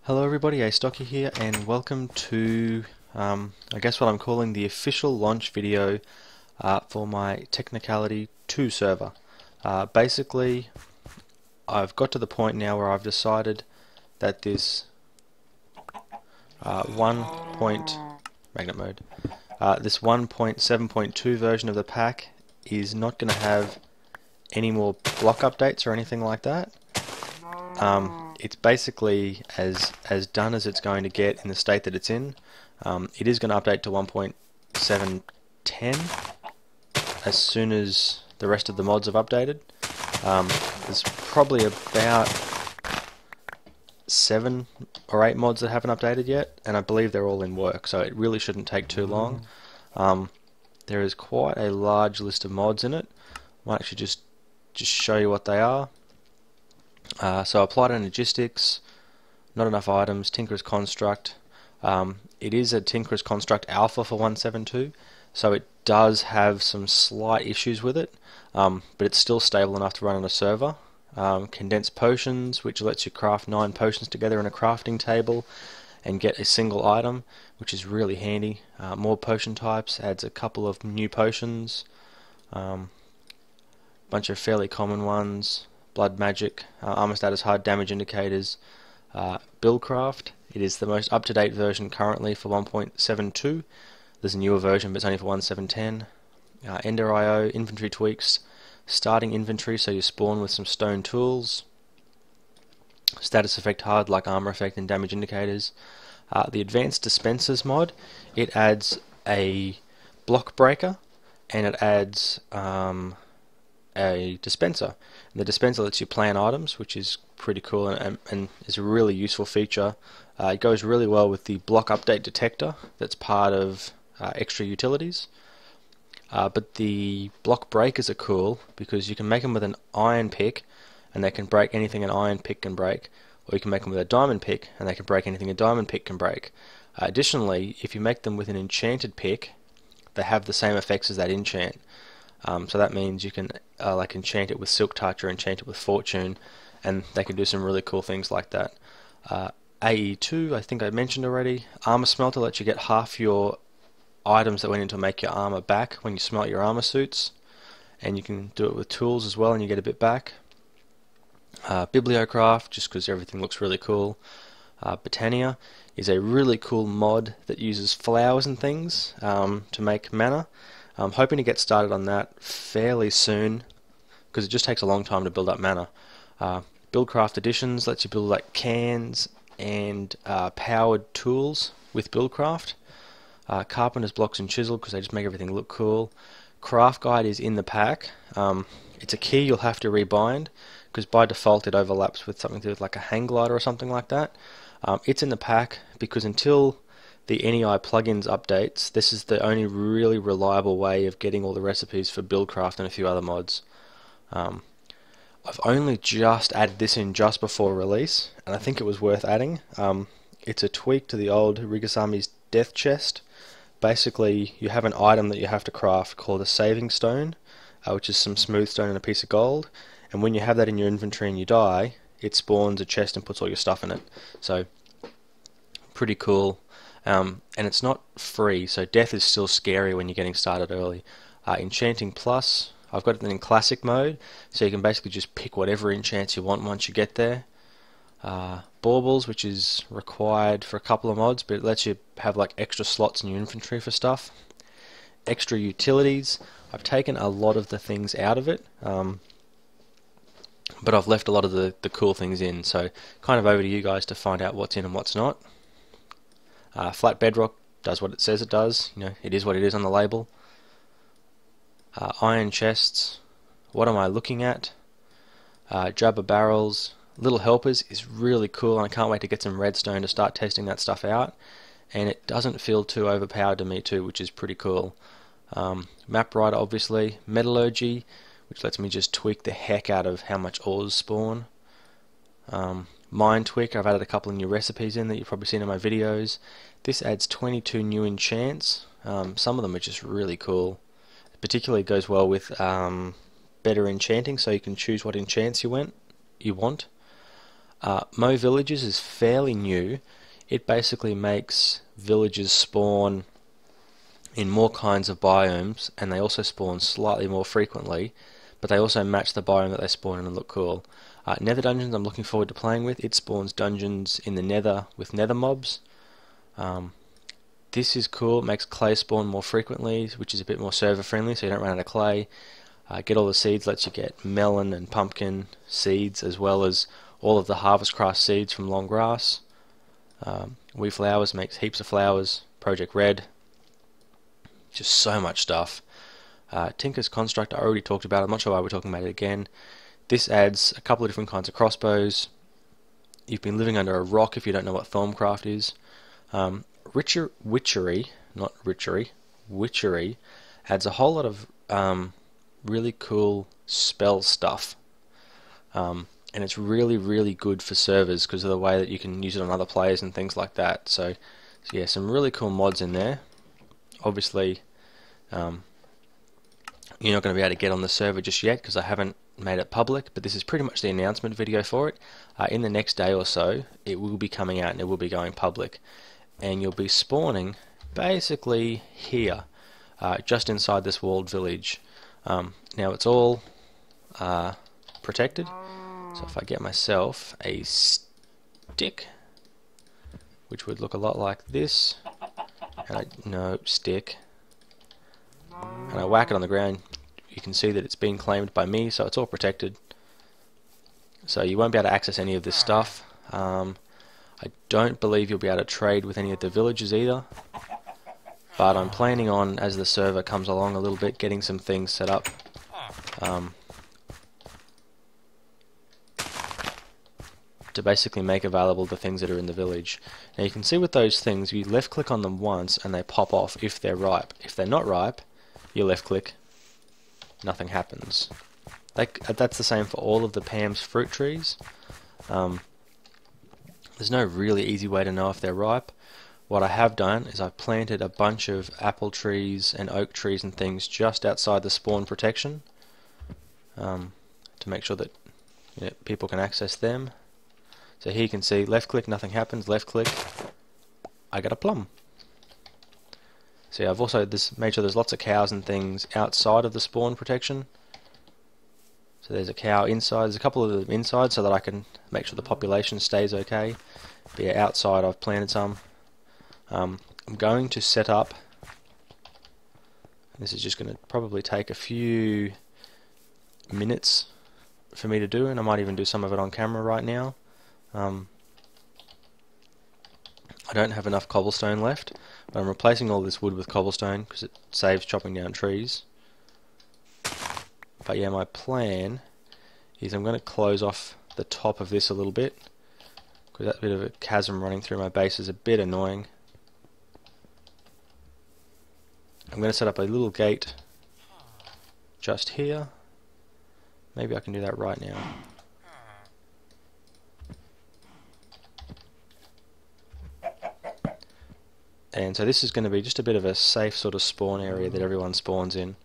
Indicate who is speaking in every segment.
Speaker 1: Hello everybody, Astocky here, and welcome to I guess what I'm calling the official launch video for my Technicality 2 server. Basically, I've got to the point now where I've decided that this 1.7.2 version of the pack is not going to have any more block updates or anything like that. It's basically as done as it's going to get in the state that it's in. It is going to update to 1.710 as soon as the rest of the mods have updated. There's probably about 7 or 8 mods that haven't updated yet, and I believe they're all in work, so it really shouldn't take too long. There is quite a large list of mods in it. I might actually just show you what they are. So applied anjstockwell, not enough items, Tinker's Construct. It is a Tinker's Construct Alpha for 1.7.2, so it does have some slight issues with it, but it's still stable enough to run on a server. Condensed potions, which lets you craft 9 potions together in a crafting table and get a single item, which is really handy. More potion types, adds a couple of new potions, bunch of fairly common ones. Blood magic, armor status, hard damage indicators, buildcraft. It is the most up-to-date version currently for 1.7.2. There's a newer version, but it's only for 1.7.10. Ender IO, inventory tweaks, starting inventory so you spawn with some stone tools. Status effect hard like armor effect and damage indicators. The advanced dispensers mod, it adds a block breaker and it adds a dispenser. And the dispenser lets you plan items, which is pretty cool and is a really useful feature. It goes really well with the block update detector that's part of extra utilities. But the block breakers are cool because you can make them with an iron pick and they can break anything an iron pick can break, or you can make them with a diamond pick and they can break anything a diamond pick can break. Additionally, if you make them with an enchanted pick, they have the same effects as that enchant. So that means you can like enchant it with Silk Touch or enchant it with Fortune, and they can do some really cool things like that. AE2, I think I mentioned already. Armor Smelter lets you get half your items that went in to make your armor back when you smelt your armor suits, and you can do it with tools as well and you get a bit back. Bibliocraft, just because everything looks really cool. Botania is a really cool mod that uses flowers and things to make mana. I'm hoping to get started on that fairly soon because it just takes a long time to build up mana. Buildcraft Editions lets you build like cans and powered tools with Buildcraft. Carpenter's Blocks and Chisel because they just make everything look cool. Craft Guide is in the pack. It's a key you'll have to rebind because by default it overlaps with something to do with like a hang glider or something like that. It's in the pack because until the NEI plugins updates, this is the only really reliable way of getting all the recipes for Buildcraft and a few other mods. I've only just added this in just before release, and I think it was worth adding. It's a tweak to the old Rigasami's Death Chest. Basically, you have an item that you have to craft called a Saving Stone, which is some smooth stone and a piece of gold, and when you have that in your inventory and you die, it spawns a chest and puts all your stuff in it. So, pretty cool. And it's not free, so death is still scary when you're getting started early. Enchanting Plus, I've got it in classic mode, so you can basically just pick whatever enchants you want once you get there. Baubles, which is required for a couple of mods, but it lets you have like extra slots in your inventory for stuff. Extra utilities, I've taken a lot of the things out of it, but I've left a lot of the cool things in, so kind of over to you guys to find out what's in and what's not. Flat bedrock does what it says it does. You know, it is what it is on the label. Iron chests. What am I looking at? Jabber barrels. Little helpers is really cool, and I can't wait to get some redstone to start testing that stuff out. And it doesn't feel too overpowered to me too, which is pretty cool. Map writer, obviously. Metallurgy, which lets me just tweak the heck out of how much ores spawn. Mind Tweak, I've added a couple of new recipes in that you've probably seen in my videos. This adds 22 new enchants. Some of them are just really cool. It particularly goes well with better enchanting, so you can choose what enchants you want. Mo Villages is fairly new. It basically makes villages spawn in more kinds of biomes, and they also spawn slightly more frequently, but they also match the biome that they spawn in and look cool. Nether Dungeons I'm looking forward to playing with. It spawns dungeons in the nether with nether mobs. This is cool. It makes clay spawn more frequently, which is a bit more server friendly, so you don't run out of clay. Get all the seeds lets you get melon and pumpkin seeds, as well as all of the harvest craft seeds from long grass. We Flowers makes heaps of flowers. Project Red, just so much stuff. Tinker's Construct I already talked about. I'm not sure why we're talking about it again. This adds a couple of different kinds of crossbows. You've been living under a rock if you don't know what Thorncraft is. Witchery adds a whole lot of really cool spell stuff. And it's really good for servers because of the way that you can use it on other players and things like that. So yeah, some really cool mods in there. Obviously, you're not going to be able to get on the server just yet because I haven't made it public, but this is pretty much the announcement video for it. In the next day or so, it will be coming out and it will be going public. And you'll be spawning basically here, just inside this walled village. Now it's all protected, so if I get myself a stick, which would look a lot like this, and stick, and I whack it on the ground, you can see that it's been claimed by me, so it's all protected. So you won't be able to access any of this stuff. I don't believe you'll be able to trade with any of the villages either, but I'm planning on, as the server comes along a little bit, getting some things set up to basically make available the things that are in the village. Now you can see with those things, you left click on them once and they pop off if they're ripe. If they're not ripe, you left click, nothing happens. That's the same for all of the Pam's fruit trees. There's no really easy way to know if they're ripe. What I have done is I've planted a bunch of apple trees and oak trees and things just outside the spawn protection to make sure that people can access them. So here you can see left click, nothing happens, left click, I got a plum. So yeah, I've also made sure there's lots of cows and things outside of the spawn protection. So there's a cow inside, there's a couple of them inside so that I can make sure the population stays okay. But yeah, outside I've planted some. I'm going to set up, this is just going to probably take a few minutes for me to do, and I might even do some of it on camera right now. I don't have enough cobblestone left, but I'm replacing all this wood with cobblestone because it saves chopping down trees. But yeah, my plan is I'm going to close off the top of this a little bit because that bit of a chasm running through my base is a bit annoying. I'm going to set up a little gate just here. Maybe I can do that right now. And so this is going to be just a bit of a safe sort of spawn area that everyone spawns in.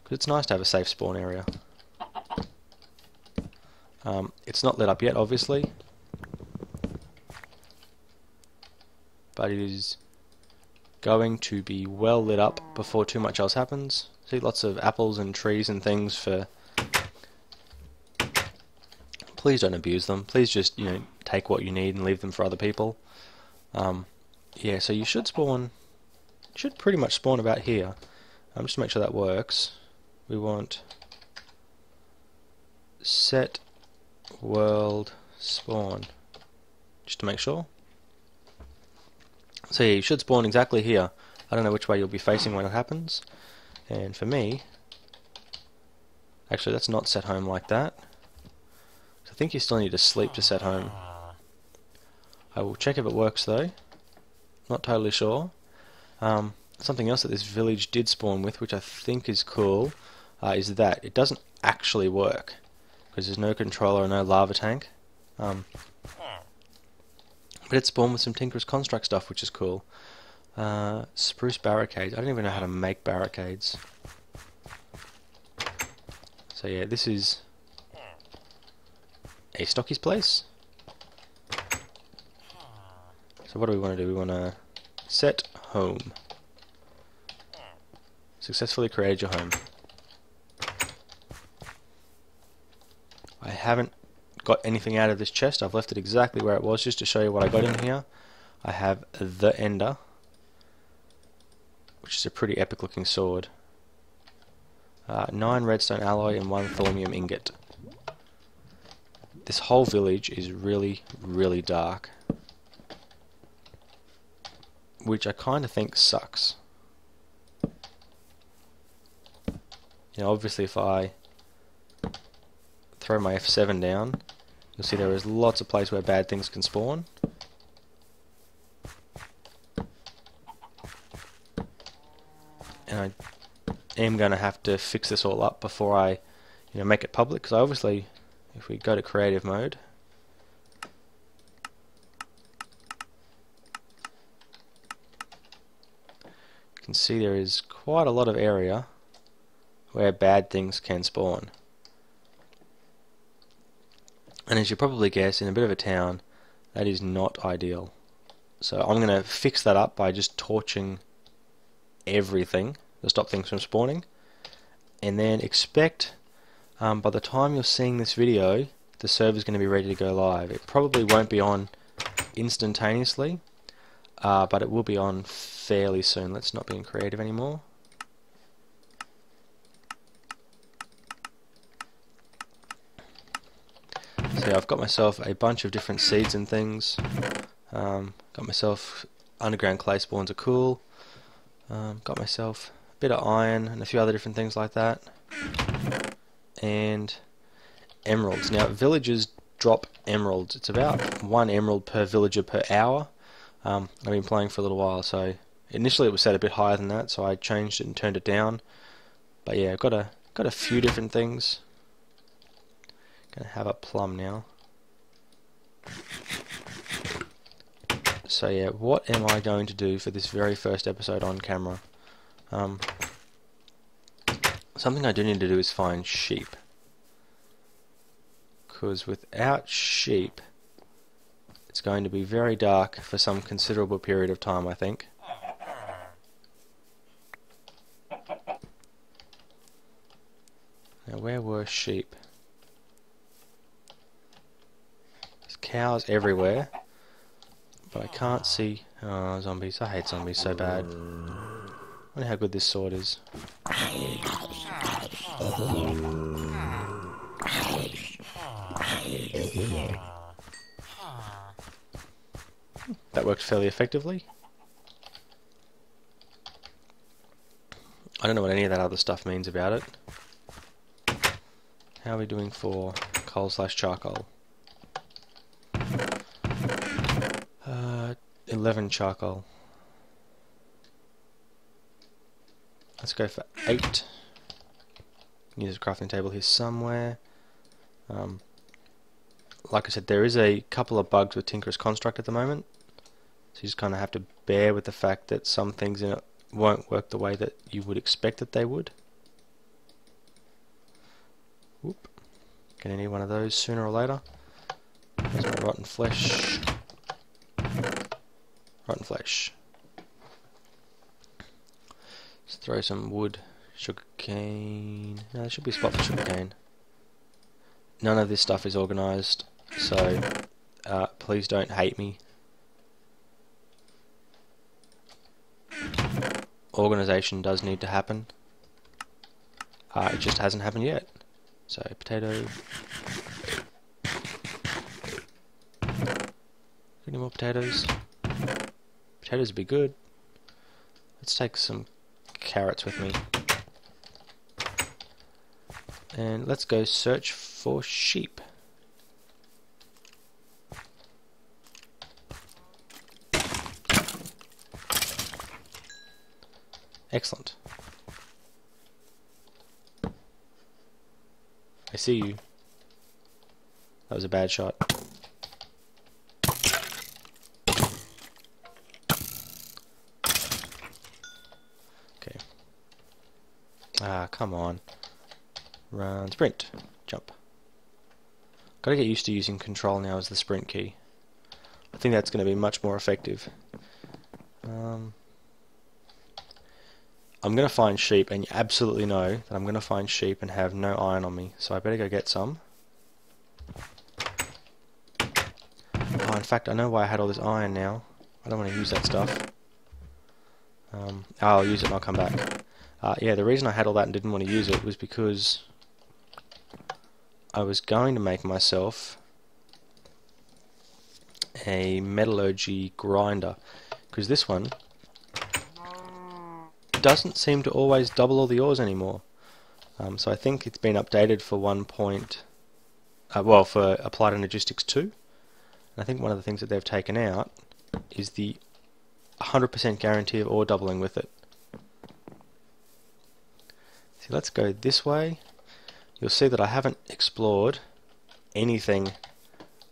Speaker 1: Because it's nice to have a safe spawn area. It's not lit up yet, obviously, but it is going to be well lit up before too much else happens. See, lots of apples and trees and things for... Please don't abuse them. Please just, take what you need and leave them for other people. Yeah, so you should pretty much spawn about here. Just to make sure that works, we want set world spawn, just to make sure. So yeah, you should spawn exactly here. I don't know which way you'll be facing when it happens. And for me, actually that's not set home like that. So I think you still need to sleep to set home. I will check if it works though. Not totally sure. Something else that this village did spawn with, which I think is cool, is that it doesn't actually work because there's no controller or no lava tank. But it spawned with some Tinker's Construct stuff, which is cool. Spruce barricades. I don't even know how to make barricades. So yeah, this is Astocky's place. So what do we want to do? We want to set home. Successfully created your home. I haven't got anything out of this chest. I've left it exactly where it was just to show you what I got in here. I have the Ender, which is a pretty epic looking sword. 9 redstone alloy and 1 thorium ingot. This whole village is really, really dark, which I kind of think sucks. You know, obviously if I throw my F7 down, you'll see there is lots of places where bad things can spawn. And I am going to have to fix this all up before I, make it public, because obviously, if we go to creative mode, you can see there is quite a lot of area where bad things can spawn. And as you probably guess, in a bit of a town, that is not ideal. So I'm going to fix that up by just torching everything to stop things from spawning. And then expect, by the time you're seeing this video, the server's going to be ready to go live. It probably won't be on instantaneously, but it will be on fairly soon. Let's not be in creative anymore. So yeah, I've got myself a bunch of different seeds and things. Got myself underground clay spawns are cool. Got myself a bit of iron and a few other different things like that. And emeralds. Now villagers drop emeralds. It's about 1 emerald per villager per hour. I've been playing for a little while, so initially it was set a bit higher than that, so I changed it and turned it down. But yeah, I've got a few different things. Gonna have a plum now. So yeah, what am I going to do for this very first episode on camera? Something I do need to do is find sheep. Because without sheep, it's going to be very dark for some considerable period of time, I think. Now where were sheep? There's cows everywhere, but I can't see... Oh, zombies. I hate zombies so bad. I wonder how good this sword is. That worked fairly effectively. I don't know what any of that other stuff means about it. How are we doing for coal/charcoal? 11 charcoal. Let's go for 8. Use a crafting table here somewhere. Like I said, there is a couple of bugs with Tinker's Construct at the moment, so you just kind of have to bear with the fact that some things in it won't work the way that you would expect that they would. Whoop. Gonna need one of those sooner or later. There's my rotten flesh. Rotten flesh. Let's throw some wood. Sugarcane. No, there should be a spot for sugarcane. None of this stuff is organised, so please don't hate me. Organisation does need to happen. It just hasn't happened yet. So, potato. Any more potatoes? Potatoes would be good. Let's take some carrots with me. And let's go search for sheep. Excellent. I see you. That was a bad shot. Okay. Ah, come on. Run, sprint, jump. Gotta get used to using control now as the sprint key. I think that's going to be much more effective. I'm going to find sheep, and you absolutely know that I'm going to find sheep and have no iron on me, so I better go get some. Oh, in fact, I know why I had all this iron now. I don't want to use that stuff. I'll use it and I'll come back. Yeah, the reason I had all that and didn't want to use it was because I was going to make myself a metallurgy grinder, because this one doesn't seem to always double all the ores anymore. So I think it's been updated for for Applied Energistics 2. And I think one of the things that they've taken out is the 100% guarantee of ore doubling with it. So let's go this way. You'll see that I haven't explored anything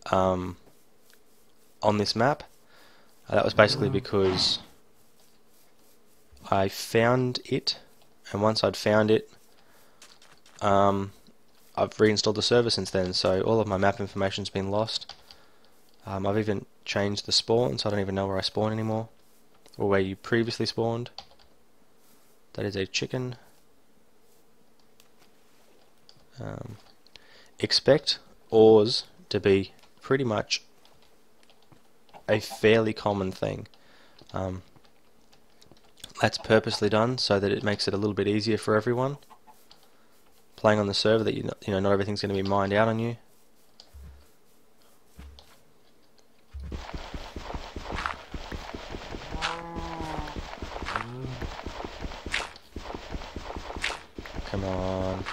Speaker 1: on this map. That was basically because I found it, and once I'd found it, I've reinstalled the server since then, so all of my map information's been lost. I've even changed the spawn, so I don't even know where I spawn anymore, or where you previously spawned. That is a chicken. Expect ores to be pretty much a fairly common thing. That's purposely done so that it makes it a little bit easier for everyone playing on the server, that you know not everything's going to be mined out on you. Come on.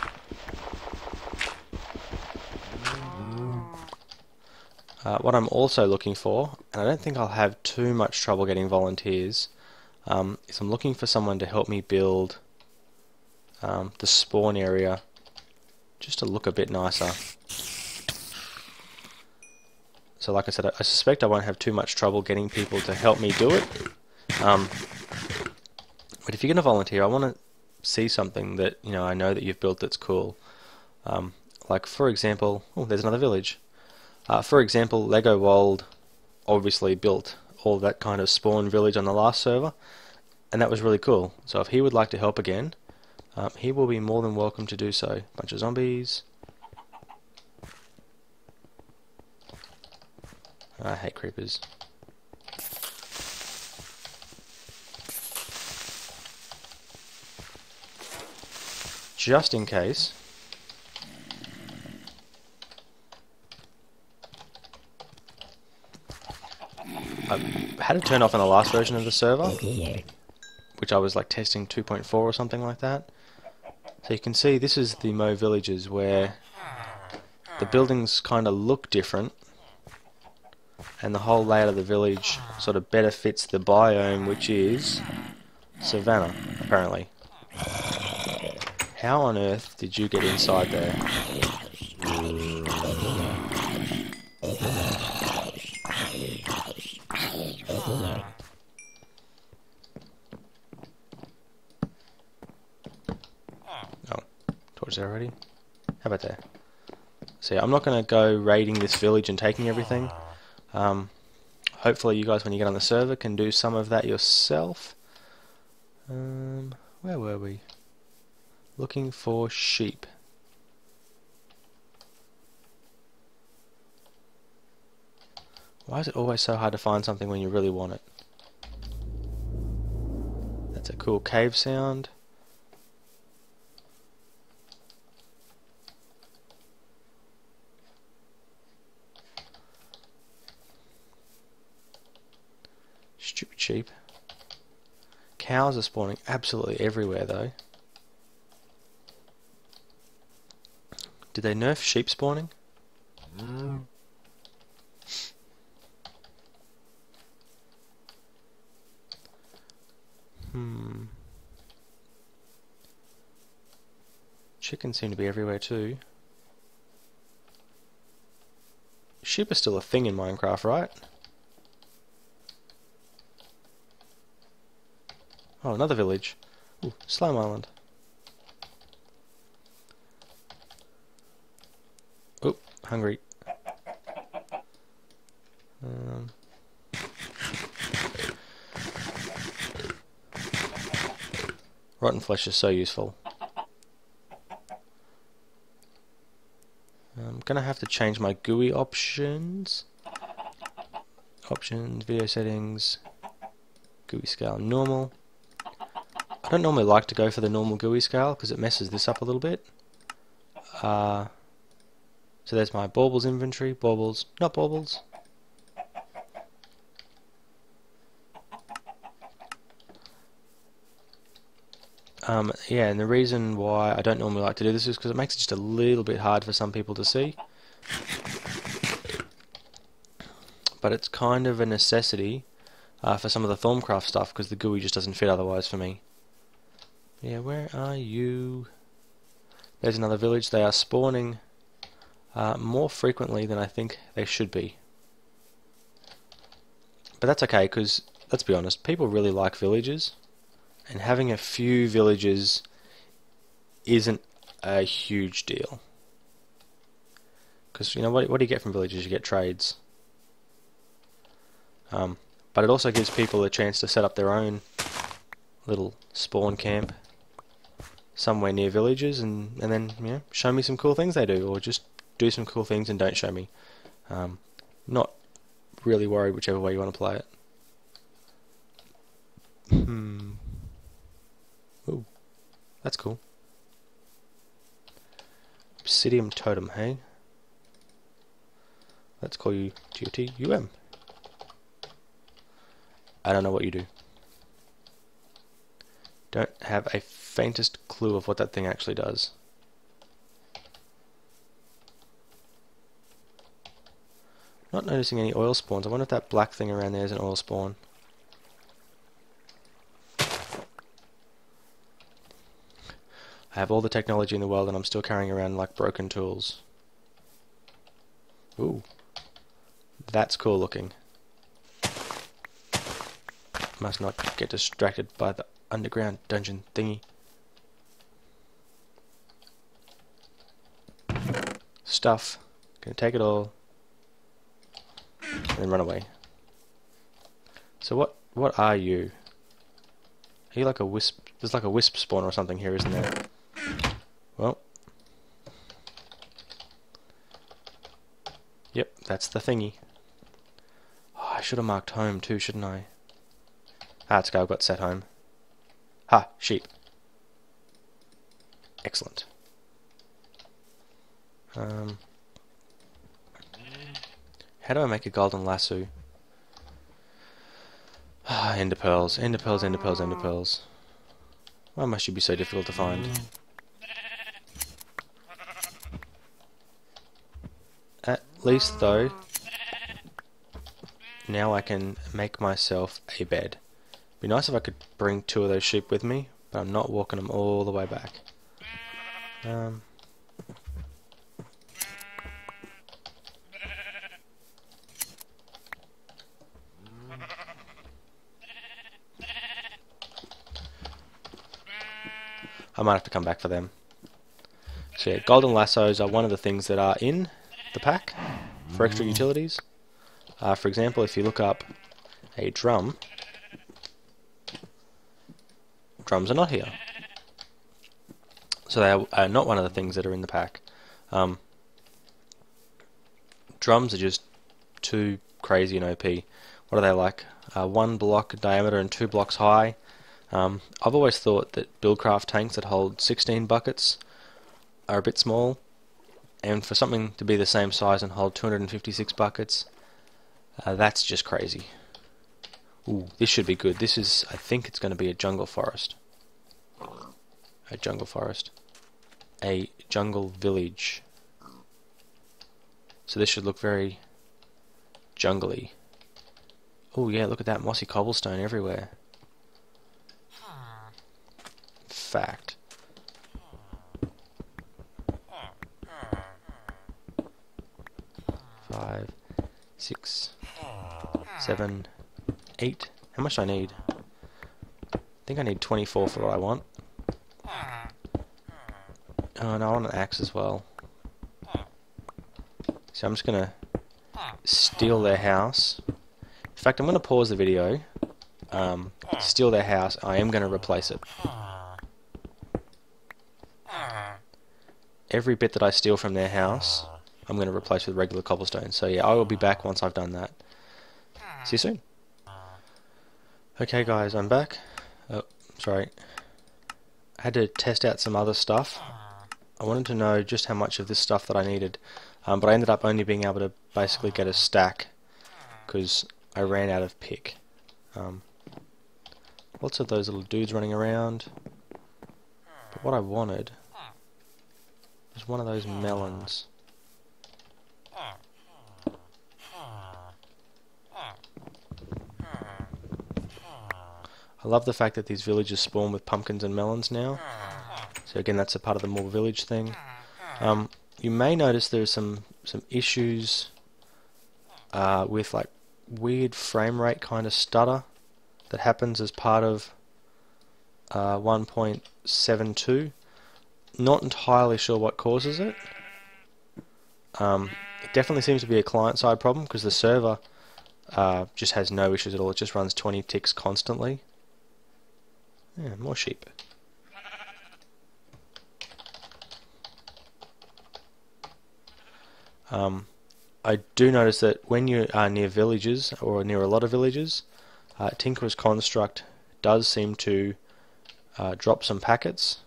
Speaker 1: What I'm also looking for, and I don't think I'll have too much trouble getting volunteers, is I'm looking for someone to help me build the spawn area just to look a bit nicer. So like I said, I suspect I won't have too much trouble getting people to help me do it. But if you're going to volunteer, I want to see something that I know that you've built that's cool. Like for example, oh, there's another village. For example, Lego World obviously built all that kind of spawn village on the last server, and that was really cool. So if he would like to help again, he will be more than welcome to do so. Bunch of zombies. I hate creepers. Just in case. I had it turned off in the last version of the server, which I was like testing 2.4 or something like that. So you can see this is the Mo villages where the buildings kind of look different, and the whole layout of the village sort of better fits the biome, which is Savannah, apparently. How on earth did you get inside there? Oh, torch there already? How about there? So yeah, I'm not going to go raiding this village and taking everything. Hopefully you guys, when you get on the server, can do some of that yourself. Where were we? Looking for sheep. Why is it always so hard to find something when you really want it? That's a cool cave sound. Stupid sheep. Cows are spawning absolutely everywhere though. Did they nerf sheep spawning? Chickens seem to be everywhere too. Sheep are still a thing in Minecraft, right? Oh, another village. Ooh, Slime Island. Oop, hungry. Rotten flesh is so useful. I'm gonna have to change my GUI options. Options, video settings, GUI scale normal. I don't normally like to go for the normal GUI scale because it messes this up a little bit. So there's my baubles inventory. Baubles, not baubles. Yeah, and the reason why I don't normally like to do this is because it makes it just a little bit hard for some people to see. But it's kind of a necessity for some of the Thorncraft stuff because the GUI just doesn't fit otherwise for me. Yeah, where are you? There's another village. They are spawning more frequently than I think they should be. But that's okay because, let's be honest, people really like villages. And having a few villages isn't a huge deal. Because, you know, what do you get from villages? You get trades. But it also gives people a chance to set up their own little spawn camp somewhere near villages and then, you know, show me some cool things they do, or just do some cool things and don't show me. Not really worried whichever way you want to play it. Ooh, that's cool. Obsidian totem, hey? Let's call you GOTUM. I don't know what you do. Don't have a faintest clue of what that thing actually does. Not noticing any oil spawns. I wonder if that black thing around there is an oil spawn. I have all the technology in the world and I'm still carrying around like broken tools. Ooh. That's cool looking. Must not get distracted by the underground dungeon thingy. Stuff. Gonna take it all. And then run away. So what are you? Are you like a wisp? There's like a wisp spawn or something here, isn't there? Well. Yep, that's the thingy. Oh, I should have marked home too, shouldn't I? Ah, it's go, I've got set home. Ha, sheep. Excellent. How do I make a golden lasso? Ah, ender pearls, ender pearls, ender pearls, ender pearls. Why must you be so difficult to find? At least though, now I can make myself a bed. Be nice if I could bring 2 of those sheep with me, but I'm not walking them all the way back. I might have to come back for them. So yeah, golden lassos are one of the things that are in the pack for extra utilities. For example, if you look up a drum, drums are not here. So they are not one of the things that are in the pack. Drums are just too crazy and OP. What are they like? 1 block diameter and 2 blocks high. I've always thought that Buildcraft tanks that hold 16 buckets are a bit small, and for something to be the same size and hold 256 buckets, that's just crazy. Ooh, this should be good. This is, I think it's going to be a jungle forest. A jungle forest. A jungle village. So this should look very jungly. Oh yeah, look at that mossy cobblestone everywhere. Fact. Five, 6, 7, 8. How much do I need? I think I need 24 for what I want. Oh no, I want an axe as well. So I'm just gonna steal their house. In fact, I'm gonna pause the video, steal their house. I am gonna replace it. every bit that I steal from their house, I'm going to replace with regular cobblestone. So yeah, I will be back once I've done that. See you soon. Okay guys, I'm back. Oh, sorry. I had to test out some other stuff. I wanted to know just how much of this stuff that I needed, but I ended up only being able to basically get a stack because I ran out of pick. Lots of those little dudes running around, but what I wanted was one of those melons. I love the fact that these villages spawn with pumpkins and melons now. So again, that's a part of the more village thing. You may notice there's some issues with like weird frame rate kind of stutter that happens as part of 1.72. Not entirely sure what causes it. It definitely seems to be a client-side problem because the server just has no issues at all. It just runs 20 ticks constantly. Yeah, more sheep. I do notice that when you are near villages, or near a lot of villages, Tinker's construct does seem to drop some packets,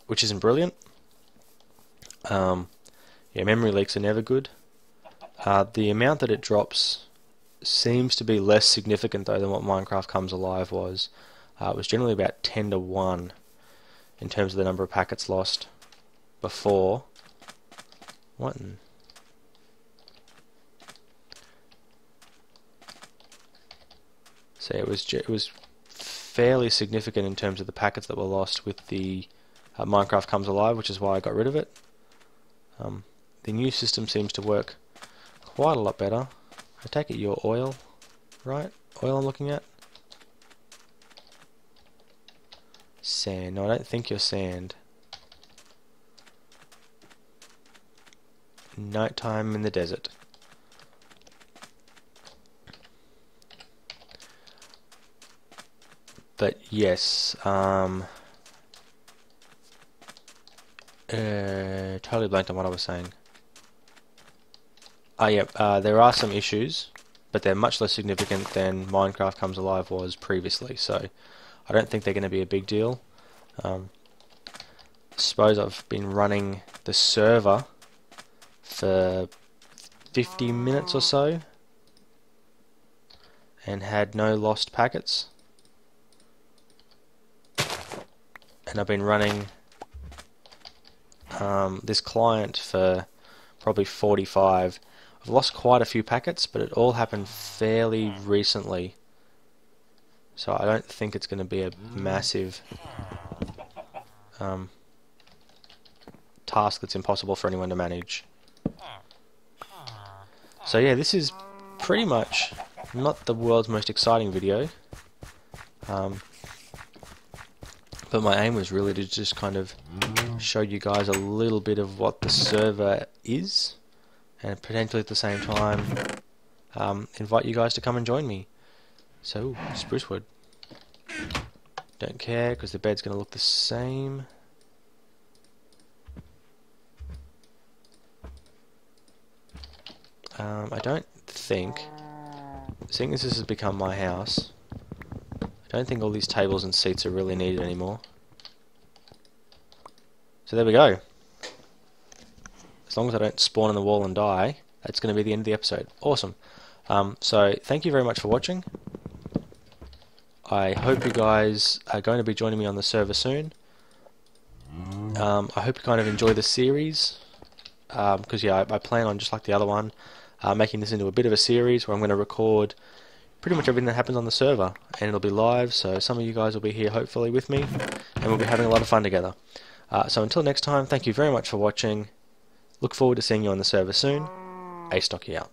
Speaker 1: which isn't brilliant. Yeah, memory leaks are never good. The amount that it drops seems to be less significant though than what Minecraft Comes Alive was. It was generally about 10 to 1 in terms of the number of packets lost before. What? So it was fairly significant in terms of the packets that were lost with the Minecraft Comes Alive, which is why I got rid of it. The new system seems to work quite a lot better. I take it you're oil, right? Oil I'm looking at? Sand. No, I don't think you're sand. Nighttime in the desert. But yes, totally blanked on what I was saying. There are some issues, but they're much less significant than Minecraft Comes Alive was previously, so I don't think they're going to be a big deal. I suppose I've been running the server for 50 minutes or so and had no lost packets. And I've been running this client for probably 45. I've lost quite a few packets, but it all happened fairly recently, so I don't think it's going to be a massive task that's impossible for anyone to manage. So yeah, this is pretty much not the world's most exciting video, but my aim was really to just kind of show you guys a little bit of what the server is, and potentially at the same time invite you guys to come and join me. So, spruce wood. Don't care because the bed's going to look the same. I don't think, seeing as this has become my house, I don't think all these tables and seats are really needed anymore. So there we go. As long as I don't spawn in the wall and die, that's going to be the end of the episode. Awesome. So thank you very much for watching. I hope you guys are going to be joining me on the server soon. I hope you kind of enjoy the series, because yeah, I plan on, just like the other one, making this into a bit of a series where I'm going to record pretty much everything that happens on the server, and it'll be live, so some of you guys will be here hopefully with me, and we'll be having a lot of fun together. So until next time, thank you very much for watching. Look forward to seeing you on the server soon. Astocky out.